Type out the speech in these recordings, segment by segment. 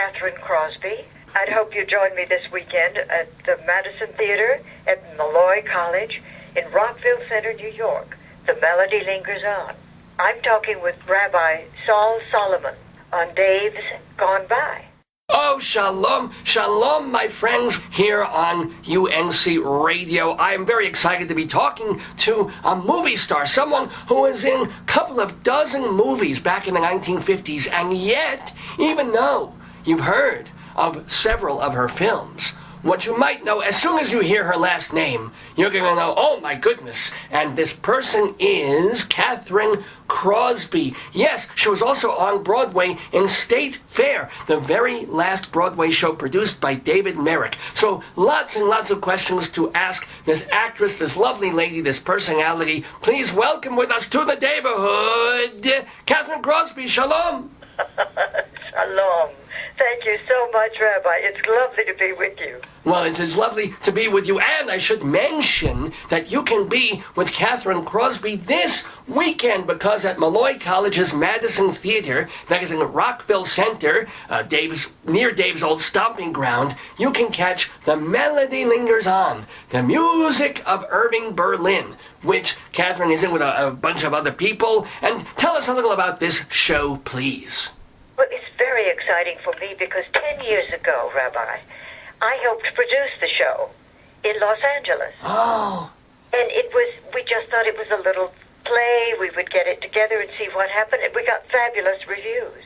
Kathryn Crosby. I'd hope you join me this weekend at the Madison Theater at Lorre College in Rockville Center, New York. The melody lingers on. I'm talking with Rabbi Sol Solomon on Dave's Gone By. Oh, shalom, shalom, my friends, here on UNC Radio. I am very excited to be talking to a movie star, someone who was in a couple of dozen movies back in the 1950s, and yet, even though you've heard of several of her films, what you might know, as soon as you hear her last name, you're going to know, oh my goodness, and this person is Katharine Crosby. Yes, she was also on Broadway in State Fair, the very last Broadway show produced by David Merrick. So lots and lots of questions to ask this actress, this lovely lady, this personality. Please welcome with us to the neighborhood, Kathryn Crosby. Shalom. Shalom. Thank you so much, Rabbi. It's lovely to be with you. Well, it is lovely to be with you, and I should mention that you can be with Kathryn Crosby this weekend, because at Malloy College's Madison Theater, that is in Rockville Center, near Dave's old stomping ground, you can catch The Melody Lingers On, the music of Irving Berlin, which Kathryn is in with a bunch of other people. And tell us a little about this show, please. Well, it's very exciting for me because 10 years ago, Rabbi, I helped produce the show in Los Angeles. Oh. And we just thought it was a little play. We would get it together and see what happened. And we got fabulous reviews.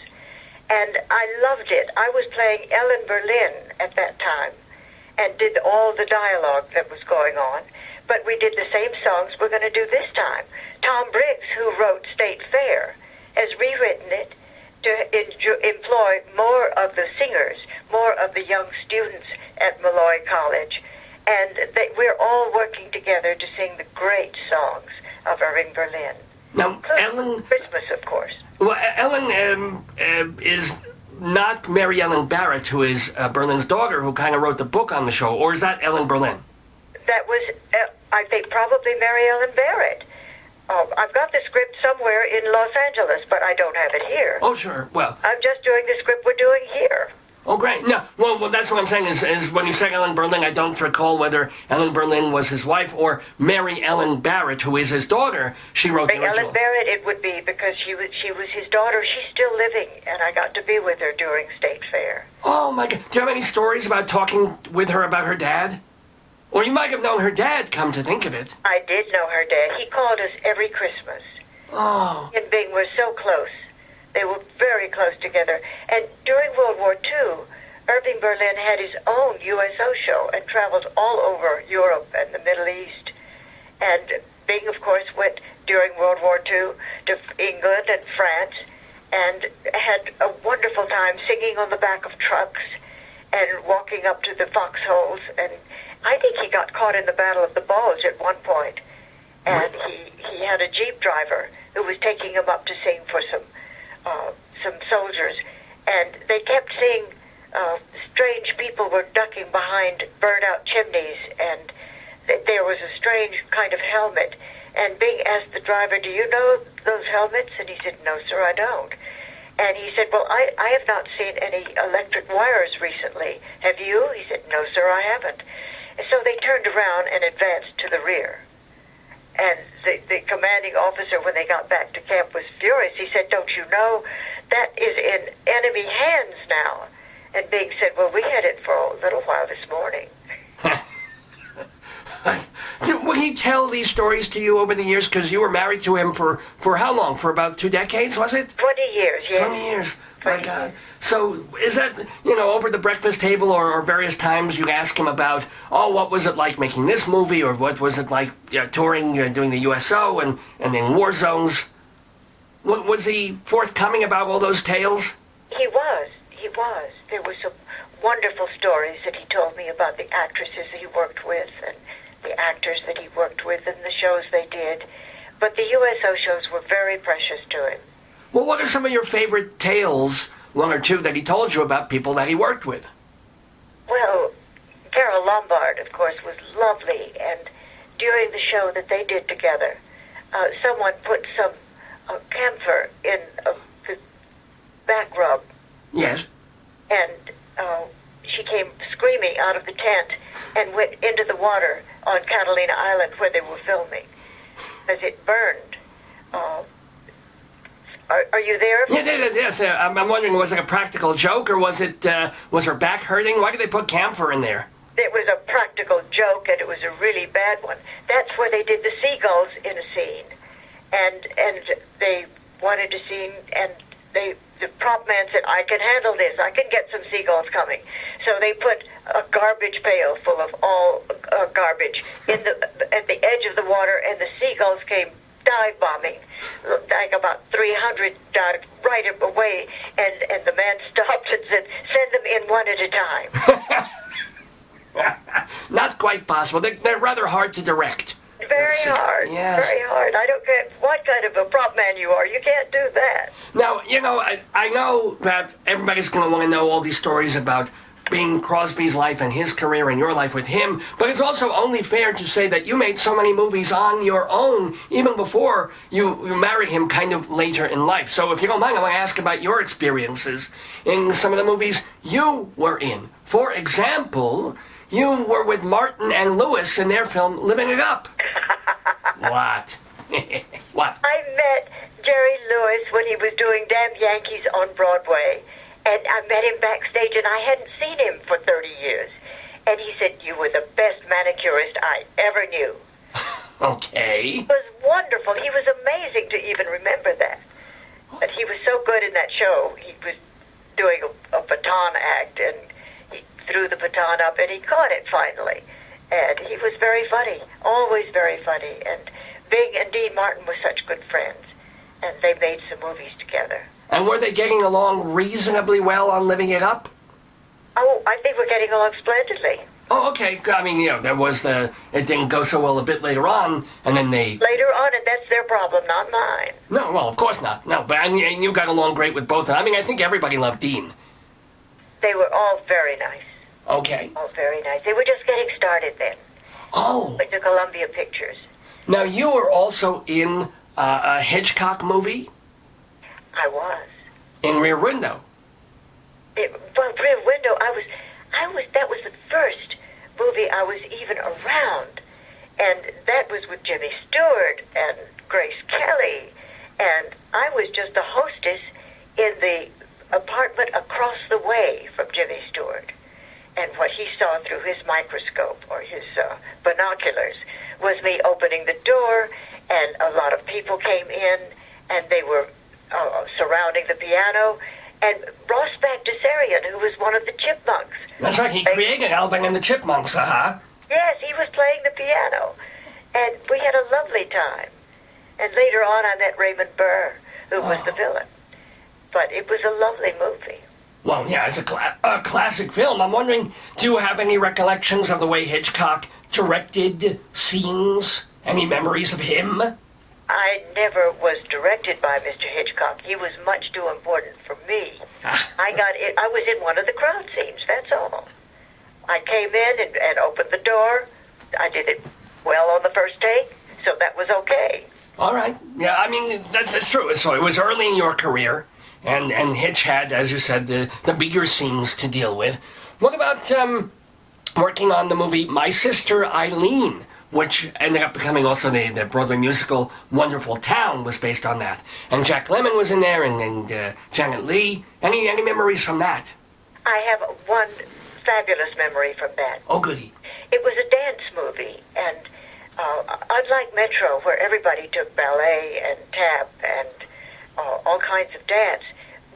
And I loved it. I was playing Ellen Berlin at that time and did all the dialogue that was going on. But we did the same songs we're going to do this time. Tom Briggs, who wrote State Fair, has rewritten it to employ more of the singers, more of the young students at Malloy College. And we're all working together to sing the great songs of Irving Berlin. Now, Ellen... Christmas, of course. Well, Ellen is not Mary Ellen Barrett, who is Berlin's daughter, who kind of wrote the book on the show, or is that Ellen Berlin? That was, I think, probably Mary Ellen Barrett. I've got the script somewhere in Los Angeles, but I don't have it here. Oh, sure. Well, I'm just doing the script we're doing here. Oh, great. No, well, that's what I'm saying is when you say Ellen Berlin, I don't recall whether Ellen Berlin was his wife or Mary Ellen Barrett, who is his daughter. She wrote the original. Ellen Barrett it would be, because she was his daughter. She's still living, and I got to be with her during State Fair. Oh, my God. Do you have any stories about talking with her about her dad? Or you might have known her dad, come to think of it. I did know her dad. He called us every Christmas. Oh. He and Bing were so close. They were very close together. And during World War II, Irving Berlin had his own USO show and traveled all over Europe and the Middle East. And Bing, of course, went during World War II to England and France and had a wonderful time singing on the back of trucks and walking up to the foxholes. And I think he got caught in the Battle of the Bulge at one point. And he had a Jeep driver who was taking him up to sing for some soldiers. And they kept seeing strange people were ducking behind burned-out chimneys, and there was a strange kind of helmet. And Bing asked the driver, "Do you know those helmets?" And he said, "No, sir, I don't." And he said, "Well, I have not seen any electric wires recently. Have you?" He said, "No, sir, I haven't." And so they turned around and advanced to the rear. And the commanding officer, when they got back to camp, was furious. He said, "Don't you know that is in enemy hands now?" And Bing said, "Well, we had it for a little while this morning." Would he tell these stories to you over the years? Because you were married to him for how long? For about 2 decades, was it? 20 years, yes. 20 years. My God. So is that, over the breakfast table or various times you ask him about, what was it like making this movie? Or what was it like touring, doing the USO and in war zones? Was he forthcoming about all those tales? He was. There were some wonderful stories that he told me about the actresses that he worked with and the actors that he worked with and the shows they did. But the USO shows were very precious to him. Well, what are some of your favorite tales, one or two, that he told you about people that he worked with? Well, Carol Lombard, of course, was lovely. And during the show that they did together, someone put some camphor in the back rub. Yes. and she came screaming out of the tent and went into the water on Catalina Island where they were filming, as it burned. Are you there? Yes. I'm wondering, was it a practical joke, or was her back hurting? Why did they put camphor in there? It was a practical joke, and it was a really bad one. That's where they did the seagulls in a scene, and they wanted a scene, and the prop man said, "I can handle this. I can get some seagulls coming." So they put a garbage pail full of all garbage at the edge of the water, and the seagulls came dive bombing, like about 300 right away, and the man stopped and said, "Send them in one at a time." Not quite possible. They're rather hard to direct. Very hard. Yes. Very hard. I don't care what kind of a prop man you are. You can't do that. Now, I know that everybody's going to want to know all these stories about being Crosby's life and his career and your life with him, but it's also only fair to say that you made so many movies on your own, even before you married him kind of later in life. So if you don't mind, I want to ask about your experiences in some of the movies you were in. For example, you were with Martin and Lewis in their film Living It Up. What? What? I met Jerry Lewis when he was doing Damn Yankees on Broadway. And I met him backstage, and I hadn't seen him for 30 years. And he said, "You were the best manicurist I ever knew." Okay. It was wonderful. He was amazing to even remember that. But he was so good in that show. He was doing a baton act, and he threw the baton up, and he caught it finally. And he was very funny, always very funny. And Bing and Dean Martin were such good friends, and they made some movies together. And were they getting along reasonably well on Living It Up? Oh, I think we're getting along splendidly. Oh, okay. I mean, there was it didn't go so well a bit later on, and then they... Later on, and that's their problem, not mine. No, well, of course not. No, but and you got along great with both of them. I mean, I think everybody loved Dean. They were all very nice. Okay. All very nice. They were just getting started then. Oh. With the Columbia Pictures. Now, you were also in a Hitchcock movie? I was. In Rear Window? Well, Rear Window, that was the first movie I was even around. And that was with Jimmy Stewart and Grace Kelly. And I was just a hostess in the apartment across the way from Jimmy Stewart. And what he saw through his microscope or his binoculars was me opening the door, and a lot of people came in, and they were surrounding the piano, and Ross Bagdasarian, who was one of the Chipmunks. That's right, he created Alvin and the Chipmunks, Yes, he was playing the piano, and we had a lovely time. And later on, I met Raymond Burr, who was the villain. But it was a lovely movie. Well, yeah, it's a classic film. I'm wondering, do you have any recollections of the way Hitchcock directed scenes? Any memories of him? I never was directed by Mr. Hitchcock. He was much too important for me. I was in one of the crowd scenes, that's all. I came in and opened the door. I did it well on the first take, so that was okay. All right. Yeah, I mean, that's true. So it was early in your career, and Hitch had, as you said, the bigger scenes to deal with. What about working on the movie My Sister Eileen, which ended up becoming also the Broadway musical Wonderful Town was based on that. And Jack Lemmon was in there, and Janet Leigh. Any memories from that? I have one fabulous memory from that. Oh, goody. It was a dance movie, and unlike Metro, where everybody took ballet and tap and all kinds of dance,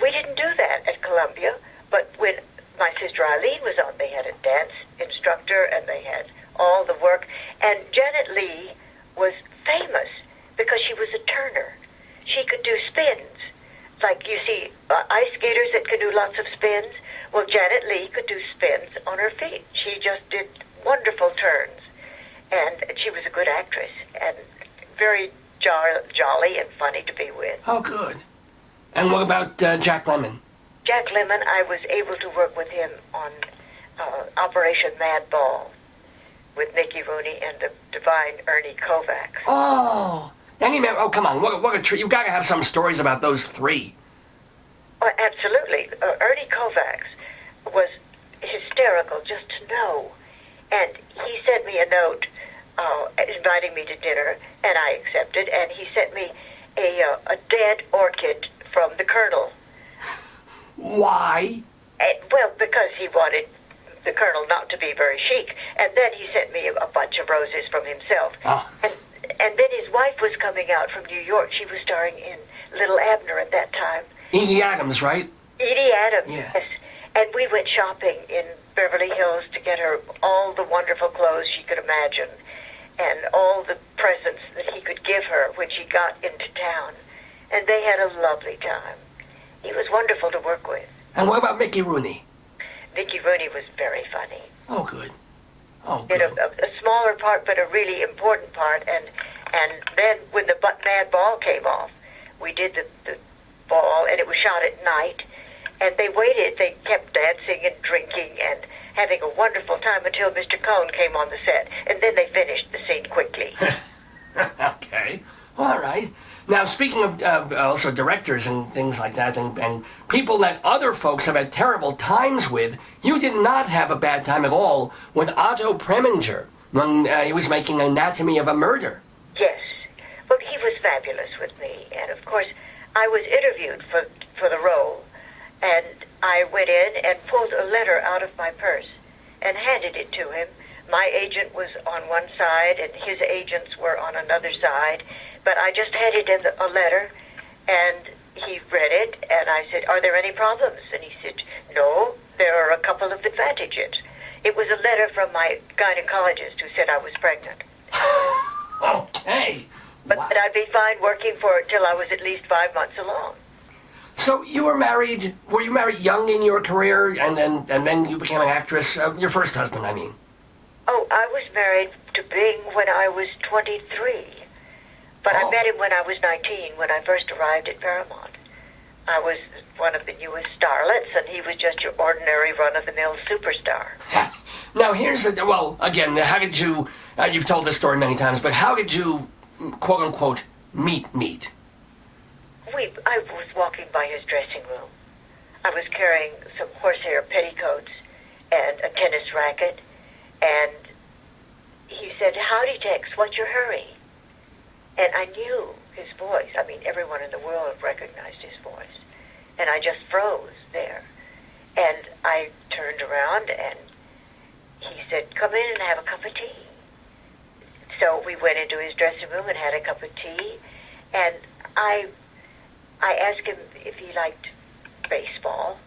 we didn't do that at Columbia. But when My Sister Eileen was on, they had a dance instructor, and they had all the work. And Janet Leigh was famous because she was a turner. She could do spins. Like you see ice skaters that can do lots of spins. Well, Janet Leigh could do spins on her feet. She just did wonderful turns. And she was a good actress and very jolly and funny to be with. Oh, good. And what about Jack Lemmon? Jack Lemmon, I was able to work with him on Operation Mad Ball with Mickey Rooney and the divine Ernie Kovacs. Oh, come on! What a treat! You've got to have some stories about those three. Oh, absolutely, Ernie Kovacs uncle, just to know. And he sent me a note inviting me to dinner, and I accepted, and he sent me a dead orchid from the Colonel. Why? Well, because he wanted the Colonel not to be very chic. And then he sent me a bunch of roses from himself. Oh. And then his wife was coming out from New York. She was starring in Little Abner at that time. Edie Adams, right? Edie Adams, Yeah. yes. And we went shopping in Beverly Hills to get her all the wonderful clothes she could imagine and all the presents that he could give her when she got into town. And they had a lovely time. He was wonderful to work with. And what about Mickey Rooney? Mickey Rooney was very funny. Oh, good. Oh, Did good. a smaller part, but a really important part. And then when the Mad Ball came off, we did the ball, and it was shot at night. And they waited. They kept dancing and drinking and having a wonderful time until Mr. Cohn came on the set. And then they finished the scene quickly. Okay. All right. Now, speaking of also directors and things like that, and people that other folks have had terrible times with, you did not have a bad time at all with Otto Preminger when he was making Anatomy of a Murder. Yes. Well, he was fabulous with me. And, of course, I was interviewed for the role. And I went in and pulled a letter out of my purse and handed it to him. My agent was on one side, and his agents were on another side. But I just handed him a letter, and he read it, and I said, "Are there any problems?" And he said, "No, there are a couple of advantages." It was a letter from my gynecologist who said I was pregnant. Okay. But Wow. that I'd be fine working for it till I was at least 5 months along. So you were married. Were you married young in your career, and then you became an actress? Your first husband, I mean. Oh, I was married to Bing when I was 23. But I met him when I was 19, when I first arrived at Paramount. I was one of the newest starlets, and he was just your ordinary run-of-the-mill superstar. Now, here's the... Well, again, how did you... you've told this story many times, but how did you, quote-unquote, meet? I was walking by his dressing room. I was carrying some horsehair petticoats and a tennis racket, and he said, "Howdy, Tex, what's your hurry?" And I knew his voice. I mean, everyone in the world recognized his voice. And I just froze there. And I turned around, and he said, "Come in and have a cup of tea." So we went into his dressing room and had a cup of tea. And I asked him if he liked baseball,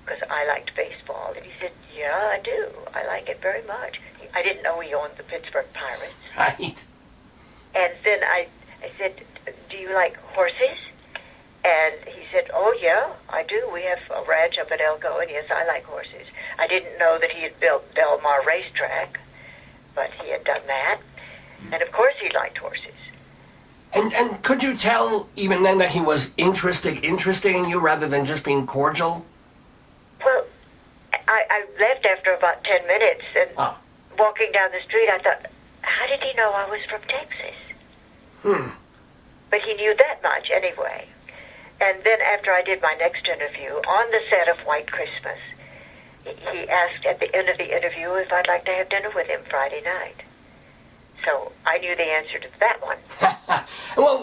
because I liked baseball. And he said, "Yeah, I do. I like it very much." I didn't know he owned the Pittsburgh Pirates. Right. And then I said, "Do you like horses?" And he said, "Oh, yeah, I do. We have a ranch up at Elko, and yes, I like horses." I didn't know that he had built Belmar Racetrack, but he had done that. And, of course, he liked horses. And could you tell even then that he was interested in you rather than just being cordial? Well, I left after about 10 minutes, and walking down the street, I thought, how did he know I was from Texas? But he knew that much anyway. And then after I did my next interview, on the set of White Christmas, he asked at the end of the interview if I'd like to have dinner with him Friday night. So I knew the answer to that one. Well,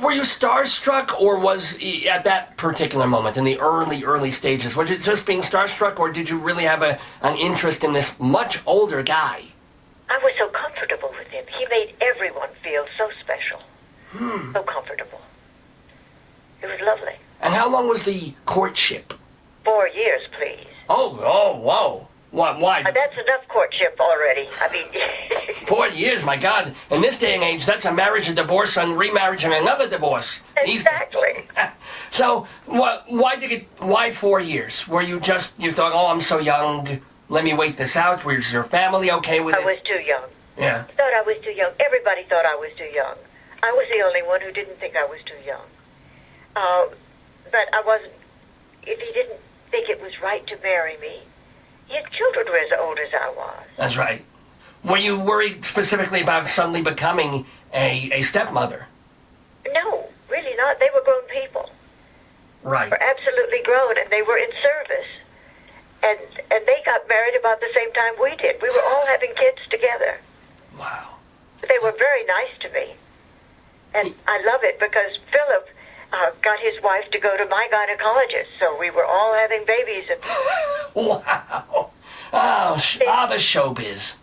were you starstruck, or was at that particular moment, in the early stages, was it just being starstruck, or did you really have an interest in this much older guy? I was so comfortable with him. He made everyone feel so special. So comfortable. It was lovely. And how long was the courtship? 4 years, please. Oh, whoa. Why? That's enough courtship already. I mean... 4 years, my God. In this day and age, that's a marriage, a divorce, and remarriage, and another divorce. Exactly. So, why 4 years? Were you thought, oh, I'm so young, let me wait this out? Was your family okay with it? I was too young. Yeah. I thought I was too young. Everybody thought I was too young. I was the only one who didn't think I was too young. But I wasn't... If he didn't think it was right to marry me, his children were as old as I was. That's right. Were you worried specifically about suddenly becoming a stepmother? No, really not. They were grown people. Right. They were absolutely grown, and they were in service. And they got married about the same time we did. We were all having kids together. Wow. They were very nice to me. And I love it because Philip got his wife to go to my gynecologist, so we were all having babies. Wow. The showbiz.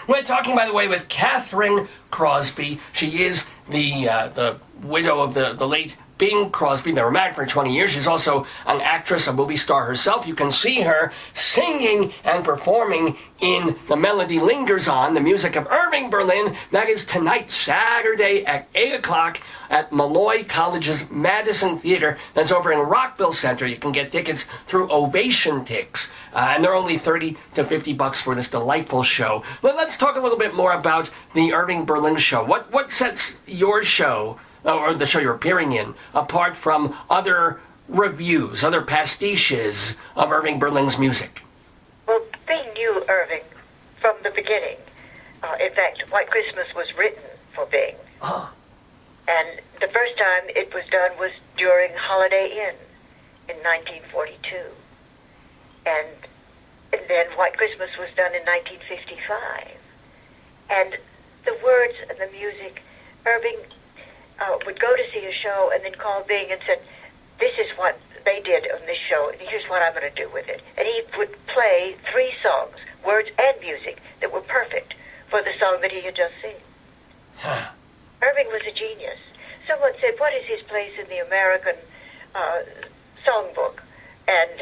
We're talking, by the way, with Kathryn Crosby. She is the widow of the late Bing Crosby. They were married for 20 years. She's also an actress, a movie star herself. You can see her singing and performing in The Melody Lingers On, the music of Irving Berlin. That is tonight, Saturday at 8 o'clock at Malloy College's Madison Theater. That's over in Rockville Center. You can get tickets through Ovation Tix. And they're only $30 to $50 for this delightful show. Let's talk a little bit more about the Irving Berlin show. What sets your show, or the show you're appearing in, apart from other reviews, other pastiches of Irving Berlin's music? Well, Bing knew Irving from the beginning. In fact, White Christmas was written for Bing. Oh. And the first time it was done was during Holiday Inn in 1942. And then White Christmas was done in 1955. And the words and the music, Irving would go to see a show and then call Bing and said, this is what they did on this show, and here's what I'm going to do with it. And he would play 3 songs, words and music, that were perfect for the song that he had just seen. Huh. Irving was a genius. Someone said, what is his place in the American songbook? And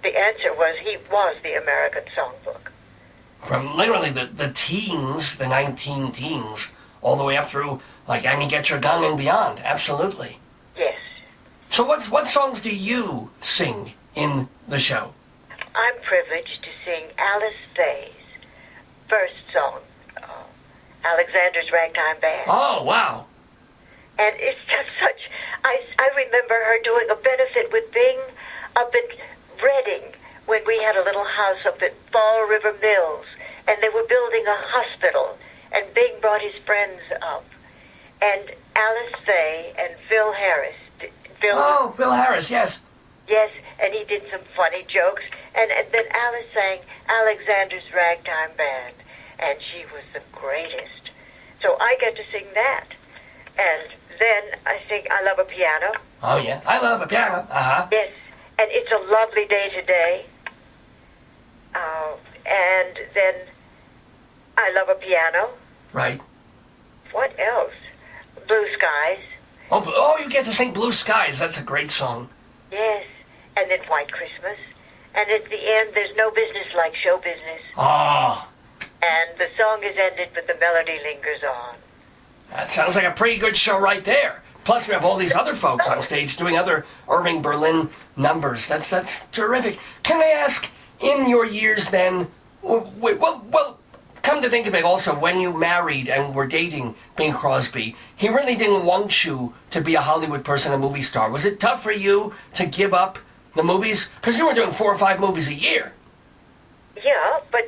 the answer was, he was the American songbook. From literally the teens, the 19 teens, all the way up through, like, I Mean, Get Your Gun and beyond. Absolutely. Yes. So what songs do you sing in the show? I'm privileged to sing Alice Faye's first song, Alexander's Ragtime Band. Oh, wow. And it's just such... I remember her doing a benefit with Bing up at Reading when we had a little house up at Fall River Mills, and they were building a hospital, and Bing brought his friends up. And Alice Faye and Phil Harris... Phil Harris, yes. Yes, and he did some funny jokes. And then Alice sang Alexander's Ragtime Band, and she was the greatest. So I get to sing that. And then I sing I Love a Piano. Oh, yeah. I Love a Piano. Uh-huh. Yes, and It's a Lovely Day Today. And then I Love a Piano. Right. What else? Blue Skies. Oh, you get to sing Blue Skies. That's a great song. Yes, and then White Christmas. And at the end, there's no business like show business. Oh. And the song is ended, but the melody lingers on. That sounds like a pretty good show right there. Plus, we have all these other folks on stage doing other Irving Berlin numbers. That's terrific. Can I ask, in your years then, well, come to think of it also, when you married and were dating Bing Crosby, he really didn't want you to be a Hollywood person, a movie star. Was it tough for you to give up the movies? Because you were doing 4 or 5 movies a year. Yeah, but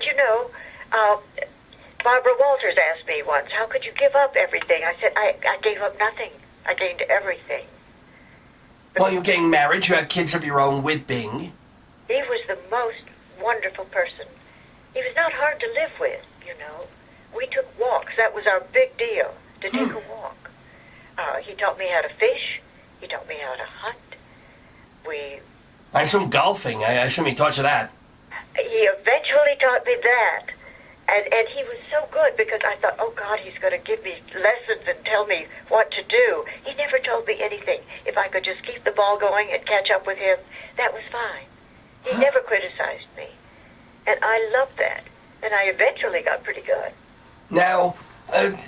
Barbara Walters asked me once, how could you give up everything? I said, I gave up nothing. I gained everything. Well, you're getting married, you had kids of your own with Bing. He was the most wonderful person. He was not hard to live with, We took walks. That was our big deal, to take a walk. He taught me how to fish. He taught me how to hunt. I assume golfing. I assume he taught you that. He eventually taught me that. And he was so good because I thought, oh, God, he's going to give me lessons and tell me what to do. He never told me anything. If I could just keep the ball going and catch up with him, that was fine. He never criticized me. And I loved that. And I eventually got pretty good. Now,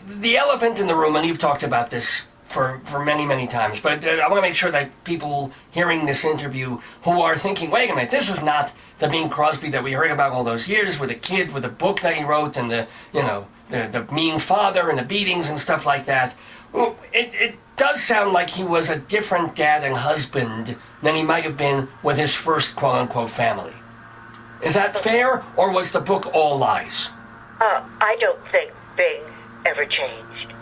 the elephant in the room, and you've talked about this for many, many times, but I want to make sure that people hearing this interview who are thinking, wait a minute, this is not the Bing Crosby that we heard about all those years with a kid, with a book that he wrote, and the mean father and the beatings and stuff like that. It does sound like he was a different dad and husband than he might have been with his first quote-unquote family. Is that fair, or was the book all lies? I don't think Bing ever changed.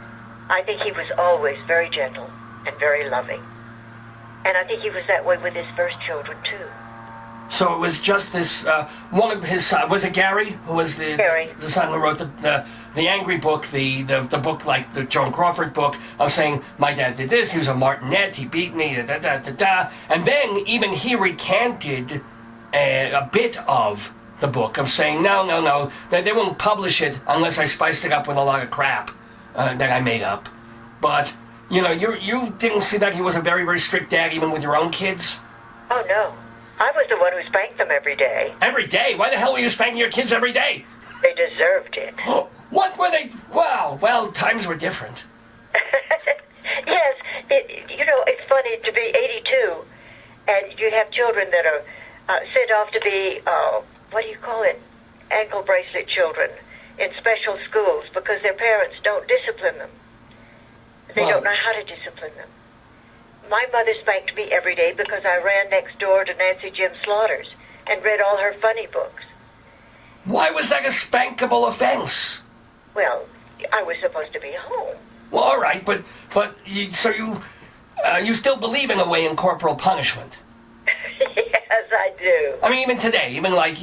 I think he was always very gentle and very loving. And I think he was that way with his first children, too. So it was just this, one of his, was it Gary? Who was the son who wrote the angry book, the book like the Joan Crawford book of saying, my dad did this, he was a martinet, he beat me, da-da-da-da-da. And then even he recanted a bit of the book of saying, no, they won't publish it unless I spiced it up with a lot of crap that I made up. But, you know, you didn't see that he was a very, very strict dad even with your own kids? Oh, no. I was the one who spanked them every day. Every day? Why the hell were you spanking your kids every day? They deserved it. What were they? Wow, well, times were different. Yes, it's funny to be 82, and you have children that are sent off to be, ankle bracelet children in special schools because their parents don't discipline them. They don't know how to discipline them. My mother spanked me every day because I ran next door to Nancy Jim Slaughter's and read all her funny books. Why was that a spankable offense? Well, I was supposed to be home. Well, all right, but you still believe in a way in corporal punishment? Yes, I do. I mean, even today, even like,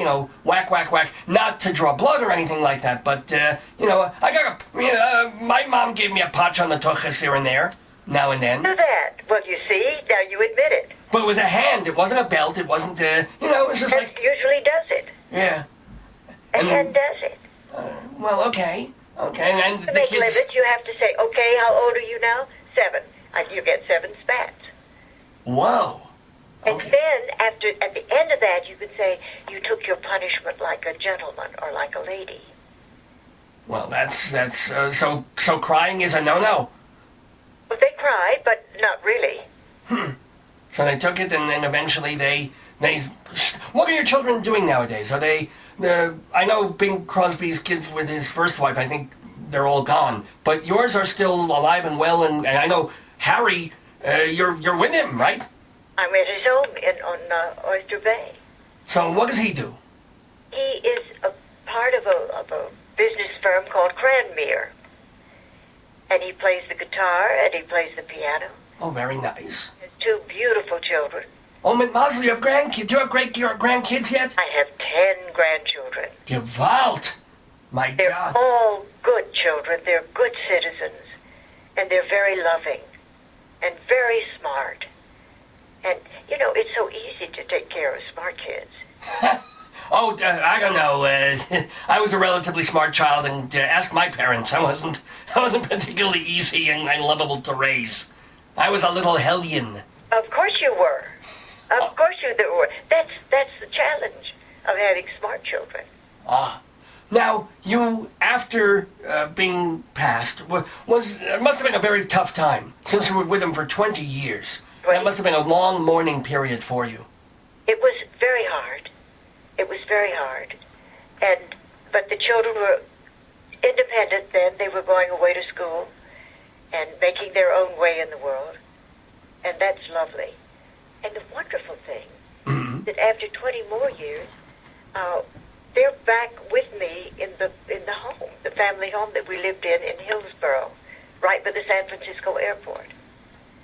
whack, whack, whack, not to draw blood or anything like that, but, my mom gave me a patch on the tuchus here and there, now and then. Do that. Well, you see, now you admit it. But it was a hand, it wasn't a belt, it wasn't, it was just hand usually does it. Yeah. A hand does it. Well, okay. And to make limits, you have to say, okay, how old are you now? 7. You get 7 spats. Whoa. And then, at the end of that, you can say, you took your punishment like a gentleman or like a lady. Well, that's so crying is a no-no. Well, they cried, but not really. So they took it, and then eventually they... What are your children doing nowadays? Are they... I know Bing Crosby's kids with his first wife, I think they're all gone. But yours are still alive and well, and I know Harry, you're with him, right? I'm at his home on Oyster Bay. So what does he do? He is a part of a business firm called Cranmere. And he plays the guitar and he plays the piano. Oh, very nice. He has 2 beautiful children. Oh, Mazel, you have grandkids. Do you have grandkids yet? I have 10 grandchildren. Gewalt. My They're God. all good children. They're good citizens. And they're very loving. And very smart. And, it's so easy to take care of smart kids. I don't know. I was a relatively smart child, and ask my parents. I wasn't particularly easy and lovable to raise. I was a little hellion. Of course you were. Of course you were. That's the challenge of having smart children. Now, you, after being passed, must have been a very tough time, since you were with him for 20 years. Right. That must have been a long mourning period for you. It was very hard. It was very hard. But the children were independent then. They were going away to school and making their own way in the world. And that's lovely. And the wonderful thing that after 20 more years, they're back with me in the home, the family home that we lived in Hillsborough, right by the San Francisco airport.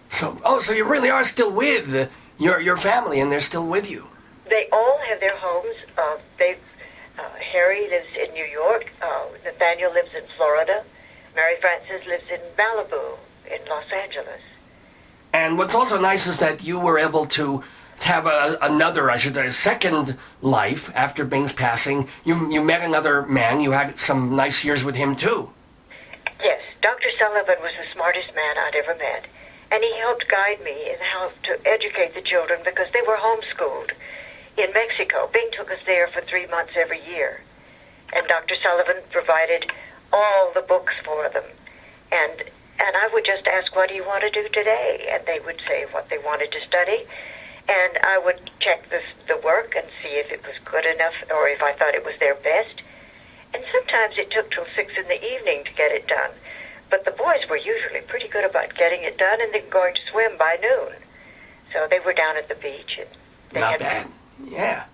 So you really are still with your family, and they're still with you. They all have their homes. Harry lives in New York. Nathaniel lives in Florida. Mary Frances lives in Malibu, in Los Angeles. And what's also nice is that you were able to have a second life after Bing's passing. You met another man. You had some nice years with him, too. Yes, Dr. Sullivan was the smartest man I'd ever met. And he helped guide me in how to educate the children because they were homeschooled in Mexico. Bing took us there for 3 months every year. And Dr. Sullivan provided all the books for them. And I would just ask, what do you want to do today? And they would say what they wanted to study. And I would check the work and see if it was good enough or if I thought it was their best. And sometimes it took till 6 in the evening to get it done. But the boys were usually pretty good about getting it done and then going to swim by noon. So they were down at the beach. And they Not bad. Yeah.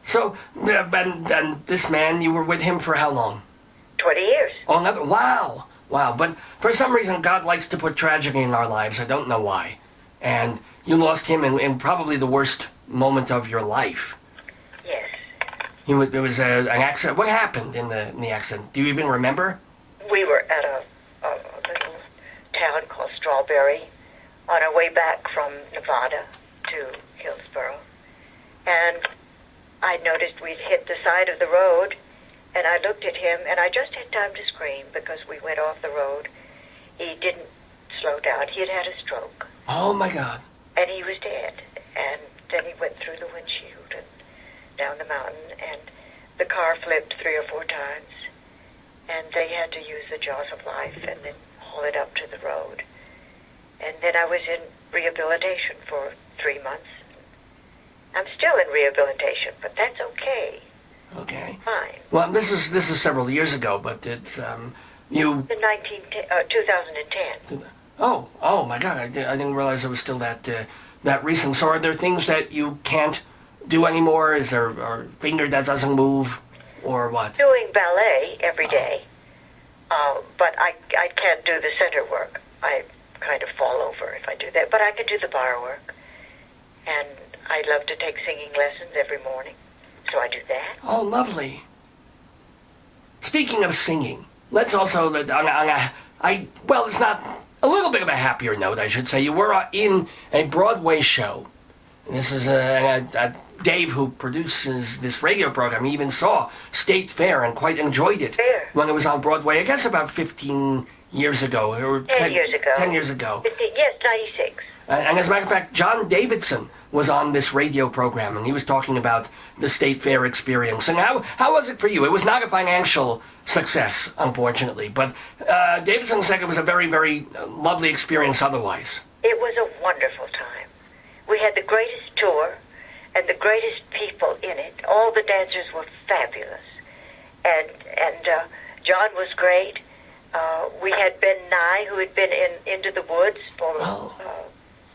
So, and this man, you were with him for how long? 20 years. Oh, another. Wow. But for some reason, God likes to put tragedy in our lives. I don't know why. And you lost him in probably the worst moment of your life. There was an accident. What happened in the accident? Do you even remember? We were at a little town called Strawberry on our way back from Nevada to Hillsborough. And I noticed we'd hit the side of the road, and I looked at him, and I just had time to scream because we went off the road. He didn't slow down. He had had a stroke. Oh, my God. And he was dead. And then he went through the windshield and down the mountain, and the car flipped 3 or 4 times. And they had to use the jaws of life and then haul it up to the road. And then I was in rehabilitation for 3 months. I'm still in rehabilitation, but that's okay. Okay. Fine. Well, this is several years ago, but it's you. In 2010. Oh my God! I didn't realize it was still that recent. So, are there things that you can't do anymore? Is there a finger that doesn't move, or what? Doing ballet every day, but I can't do the center work. I kind of fall over if I do that. But I can do the bar work, and I love to take singing lessons every morning, so I do that. Oh, lovely. Speaking of singing, let's also well, it's not a little bit of a happier note, I should say. You were in a Broadway show. And this is Dave, who produces this radio program. He even saw State Fair and quite enjoyed it when it was on Broadway. I guess about 15 years ago, or 10 years ago. 10 years ago. Yes, 96. And as a matter of fact, John Davidson was on this radio program, and he was talking about the State Fair experience. And how was it for you? It was not a financial success, unfortunately, but Davidson said it was a very, very lovely experience otherwise. It was a wonderful time. We had the greatest tour and the greatest people in it. All the dancers were fabulous. And John was great. We had Ben Nye, who had been in Into the Woods for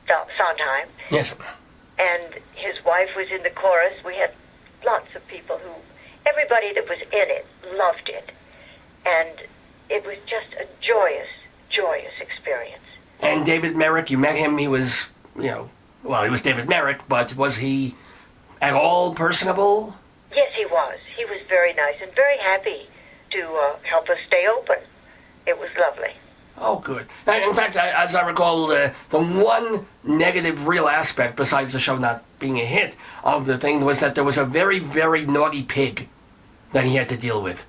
Sondheim. Yes. And his wife was in the chorus. We had lots of people everybody that was in it loved it. And it was just a joyous, joyous experience. And David Merrick, you met him, he was, he was David Merrick, but was he at all personable? Yes, he was. He was very nice and very happy to help us stay open. It was lovely. Oh, good. In fact, as I recall, the one negative real aspect, besides the show not being a hit, of the thing was that there was a very, very naughty pig that he had to deal with.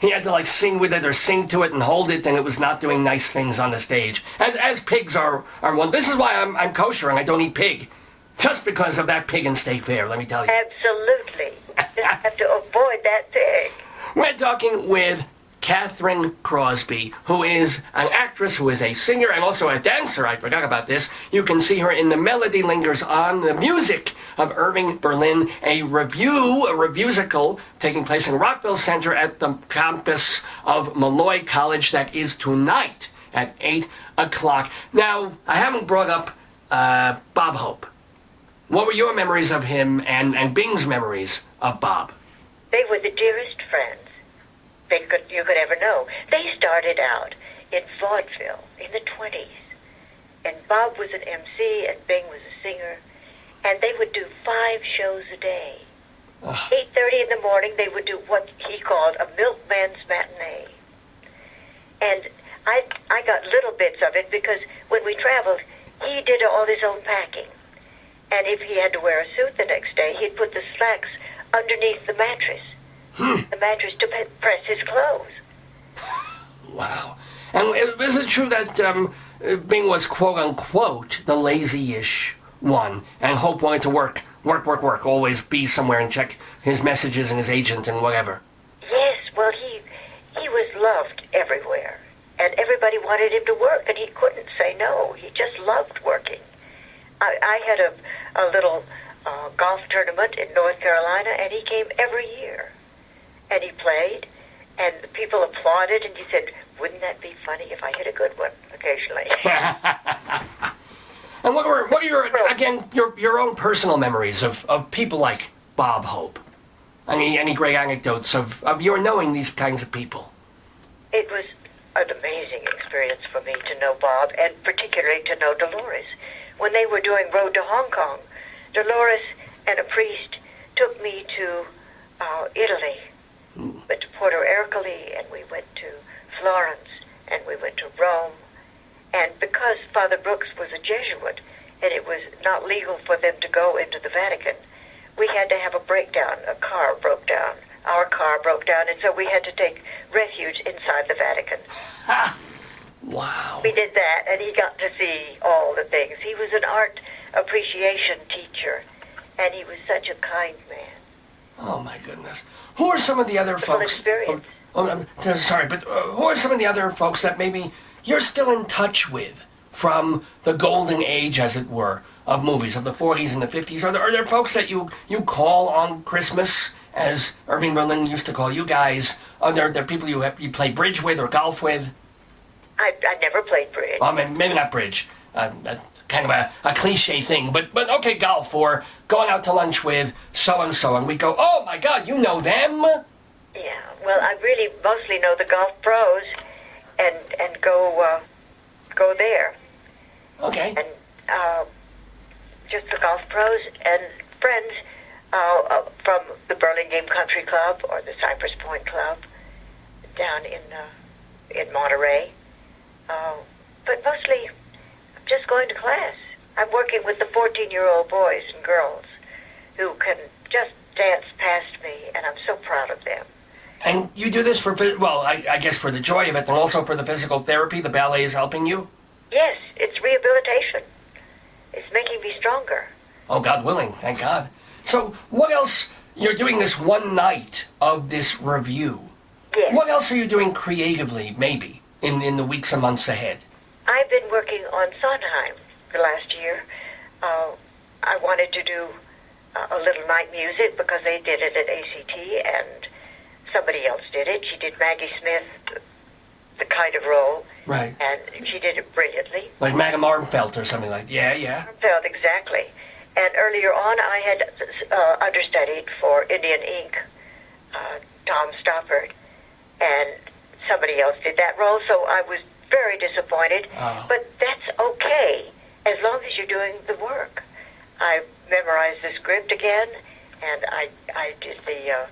He had to, sing with it or sing to it and hold it, and it was not doing nice things on the stage. As pigs are one. This is why I'm kosher and I don't eat pig. Just because of that pig in State Fair, let me tell you. Absolutely. Just have to avoid that pig. We're talking with Kathryn Crosby, who is an actress, who is a singer, and also a dancer. I forgot about this. You can see her in The Melody Lingers on the music of Irving Berlin, a revusical taking place in Rockville Center at the campus of Malloy College. That is tonight at 8 o'clock. Now, I haven't brought up Bob Hope. What were your memories of him and Bing's memories of Bob? They were the dearest friends you could ever know. They started out in vaudeville in the 20s. And Bob was an MC and Bing was a singer. And they would do 5 shows a day. 8:30 in the morning, they would do what he called a milkman's matinee. And I got little bits of it because when we traveled, he did all his own packing. And if he had to wear a suit the next day, he'd put the slacks underneath the mattress. The mattress to press his clothes. Wow. And is it true that Bing was, quote-unquote, the lazy-ish one, and Hope wanted to work, always be somewhere and check his messages and his agent and whatever? Yes, well, he was loved everywhere, and everybody wanted him to work, and he couldn't say no. He just loved working. I had a little golf tournament in North Carolina, and he came every year. And he played, and the people applauded, and he said, wouldn't that be funny if I hit a good one occasionally? And what are your own personal memories of people like Bob Hope? Any great anecdotes of your knowing these kinds of people? It was an amazing experience for me to know Bob, and particularly to know Dolores. When they were doing Road to Hong Kong, Dolores and a priest took me to Italy, went to Porto Ercole, and we went to Florence, and we went to Rome. And because Father Brooks was a Jesuit, and it was not legal for them to go into the Vatican, we had to have a breakdown. A car broke down. Our car broke down, and so we had to take refuge inside the Vatican. Ha! Wow. We did that, and he got to see all the things. He was an art appreciation teacher, and he was such a kind man. Oh, my goodness. Who are some of the other Full folks? experience. I'm sorry, but who are some of the other folks that maybe you're still in touch with from the golden age, as it were, of movies, of the 40s and the 50s? Are there folks that you call on Christmas, as Irving Berlin used to call you guys? Are there people you play bridge with or golf with? I never played bridge. I mean, maybe not bridge. Kind of a cliche thing, but okay, golf, or going out to lunch with so-and-so, and we go, oh my God, you know them? Yeah, well, I really mostly know the golf pros, and go there. Okay. And just the golf pros and friends from the Burlingame Country Club or the Cypress Point Club down in Monterey. But mostly just going to class. I'm working with the 14-year-old boys and girls who can just dance past me, and I'm so proud of them. And you do this for, well, I guess for the joy of it, and also for the physical therapy, the ballet is helping you? Yes, it's rehabilitation. It's making me stronger. Oh, God willing, thank God. So, what else? You're doing this one night of this review. Yes. What else are you doing creatively, maybe, in the weeks and months ahead? I've been working on Sondheim the last year. I wanted to do a little night music because they did it at ACT, and somebody else did it. She did Maggie Smith, the kind of role. Right. And she did it brilliantly. Like Madame Armfelt or something like that. Yeah. Armfelt, exactly. And earlier on, I had understudied for Indian Ink, Tom Stoppard, and somebody else did that role, so I was very disappointed. Oh. But that's okay, as long as you're doing the work. I memorized the script again, and I did the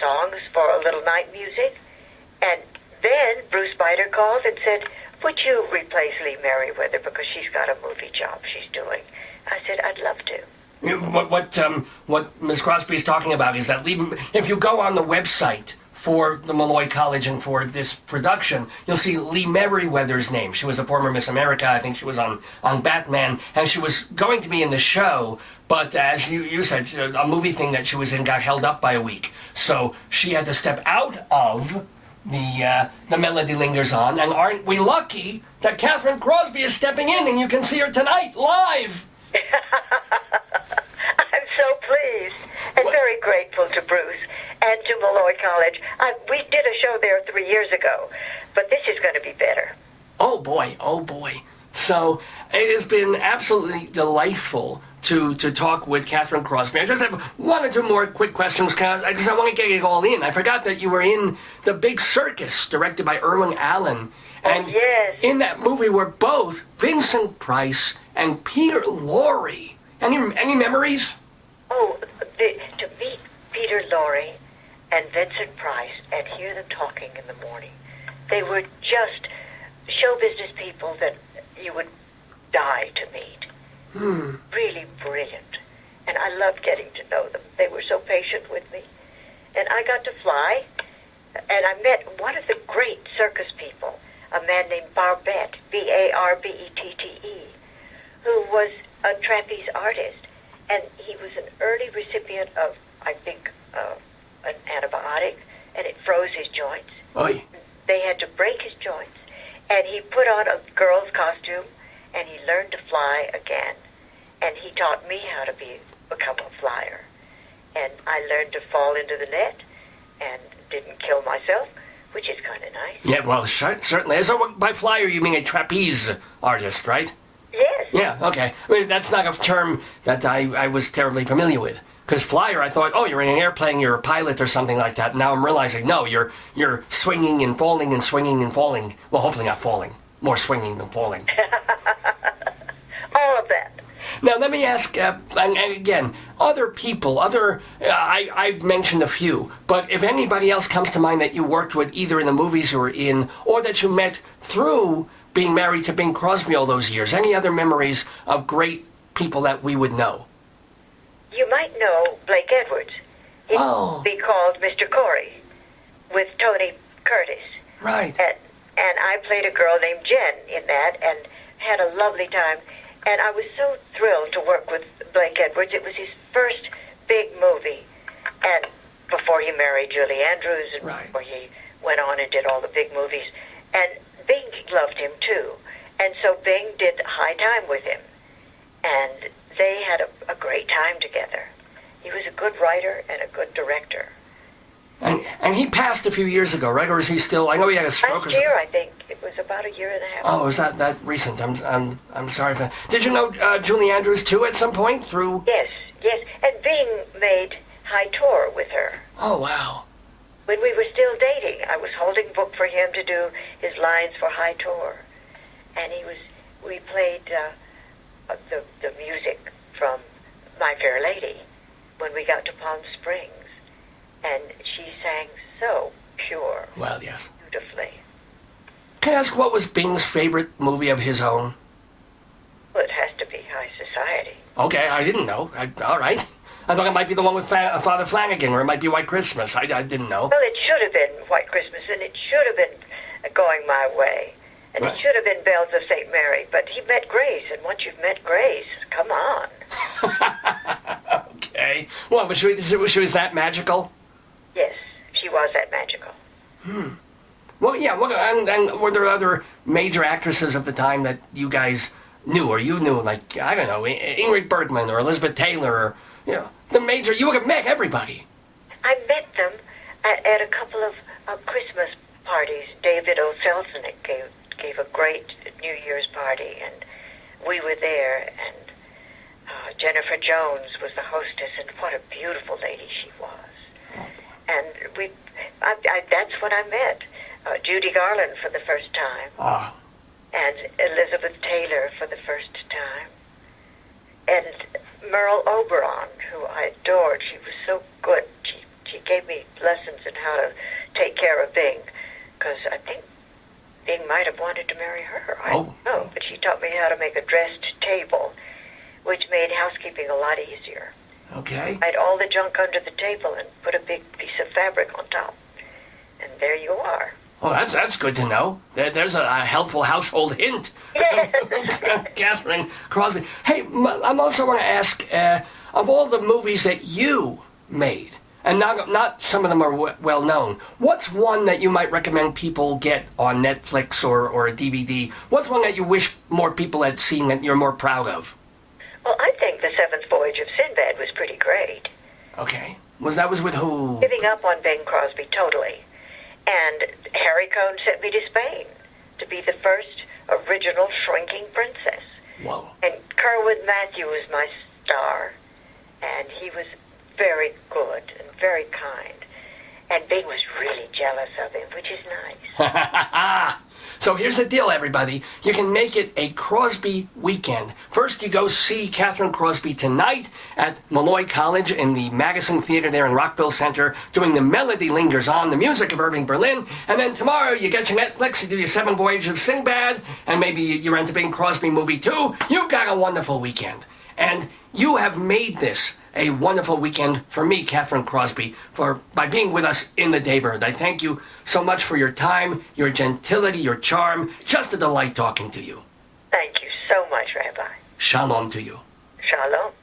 songs for a little night music, and then Bruce Bider called and said, would you replace Lee Merriweather because she's got a movie job she's doing? I said, I'd love to. What Ms. Crosby is talking about is that if you go on the website for the Malloy College and for this production, you'll see Lee Merriweather's name. She was a former Miss America. I think she was on Batman, and she was going to be in the show, but as you said, a movie thing that she was in got held up by a week. So she had to step out of the Melody Lingers On, and aren't we lucky that Kathryn Crosby is stepping in, and you can see her tonight, live! I'm so pleased and very grateful to Bruce and to Malloy College. We did a show there 3 years ago, but this is going to be better. Oh boy. So it has been absolutely delightful to talk with Kathryn Crosby. I just have one or two more quick questions, because I want to get it all in. I forgot that you were in The Big Circus, directed by Irwin Allen. And yes. In that movie were both Vincent Price and Peter Lorre. Any memories? Oh, to meet Peter Lorre and Vincent Price and hear them talking in the morning. They were just show business people that you would die to meet. Really brilliant. And I loved getting to know them. They were so patient with me. And I got to fly, and I met one of the great circus people, a man named Barbette, Barbette, who was a trapeze artist. And he was an early recipient of, I think, an antibiotic, and it froze his joints. Oy. They had to break his joints. And he put on a girl's costume, and he learned to fly again. And he taught me how to become a flyer. And I learned to fall into the net and didn't kill myself, which is kind of nice. Yeah, well, certainly. So by flyer, you mean a trapeze artist, right? Yes. Yeah, okay. I mean, that's not a term that I was terribly familiar with. Because flyer, I thought, oh, you're in an airplane, you're a pilot or something like that. Now I'm realizing, no, you're swinging and falling and swinging and falling. Well, hopefully not falling. More swinging than falling. All of that. Now, let me ask, and again, other people, I've mentioned a few, but if anybody else comes to mind that you worked with either in the movies or that you met through being married to Bing Crosby all those years, any other memories of great people that we would know? You might know Blake Edwards. He would be called Mr. Corey with Tony Curtis. Right. And I played a girl named Jen in that and had a lovely time. And I was so thrilled to work with Blake Edwards. It was his first big movie. And before he married Julie Andrews and before he went on and did all the big movies. And Bing loved him too. And so Bing did High Time with him. And they had a great time together. He was a good writer and a good director. And he passed a few years ago, right? Or is he still? I know he had a stroke. Last year, I think it was about a year and a half. Oh, is that recent? I'm sorry for. Did you know Julie Andrews too at some point through? Yes. And Bing made High Tour with her. Oh wow. When we were still dating, I was holding book for him to do his lines for High Tour, and we played the music from My Fair Lady when we got to Palm Springs. And she sang so pure. Well, yes. Beautifully. Can I ask what was Bing's favorite movie of his own? Well, it has to be High Society. Okay, I didn't know. All right. I thought it might be the one with Father Flanagan, or it might be White Christmas. I didn't know. Well, it should have been White Christmas, and it should have been Going My Way. And it should have been Bells of St. Mary. But he met Grace, and once you've met Grace, come on. Okay. Well, was she that magical? Yes, she was that magical. Well, yeah. And were there other major actresses of the time that you guys knew, or you knew, like, I don't know, Ingrid Bergman or Elizabeth Taylor, or the major? You would have met everybody. I met them at a couple of Christmas parties. David O. Selznick gave a great New Year's party, and we were there. And Jennifer Jones was the hostess, and what a beautiful lady she was. And that's when I met Judy Garland for the first time, and Elizabeth Taylor for the first time, and Merle Oberon, who I adored. She was so good. She gave me lessons in how to take care of Bing, because I think Bing might have wanted to marry her. I don't know, but she taught me how to make a dressed table, which made housekeeping a lot easier. Okay. I had all the junk under the table and put a big piece of fabric on top. And there you are. Oh, that's good to know. There's a helpful household hint. Yes. Kathryn Crosby. Hey, I also want to ask, of all the movies that you made, and not some of them are well known, what's one that you might recommend people get on Netflix or a DVD? What's one that you wish more people had seen that you're more proud of? Well, I think The Seventh Voyage of Sinbad was pretty great. Okay. That was with who? Giving up on Bing Crosby totally. And Harry Cohn sent me to Spain to be the first original shrinking princess. Whoa. And Kerwin Matthew was my star. And he was very good and very kind. And Bing was really jealous of him, which is nice. So here's the deal, everybody. You can make it a Crosby weekend. First, you go see Kathryn Crosby tonight at Malloy College in the Madison Theater there in Rockville Center, doing The Melody Lingers On, the music of Irving Berlin. And then tomorrow, you get your Netflix, you do your Seventh Voyage of Sinbad, and maybe you rent a Bing Crosby movie too. You've got a wonderful weekend. And you have made this a wonderful weekend for me, Kathryn Crosby, by being with us in the Daybird. I thank you so much for your time, your gentility, your charm. Just a delight talking to you. Thank you so much, Rabbi. Shalom to you. Shalom.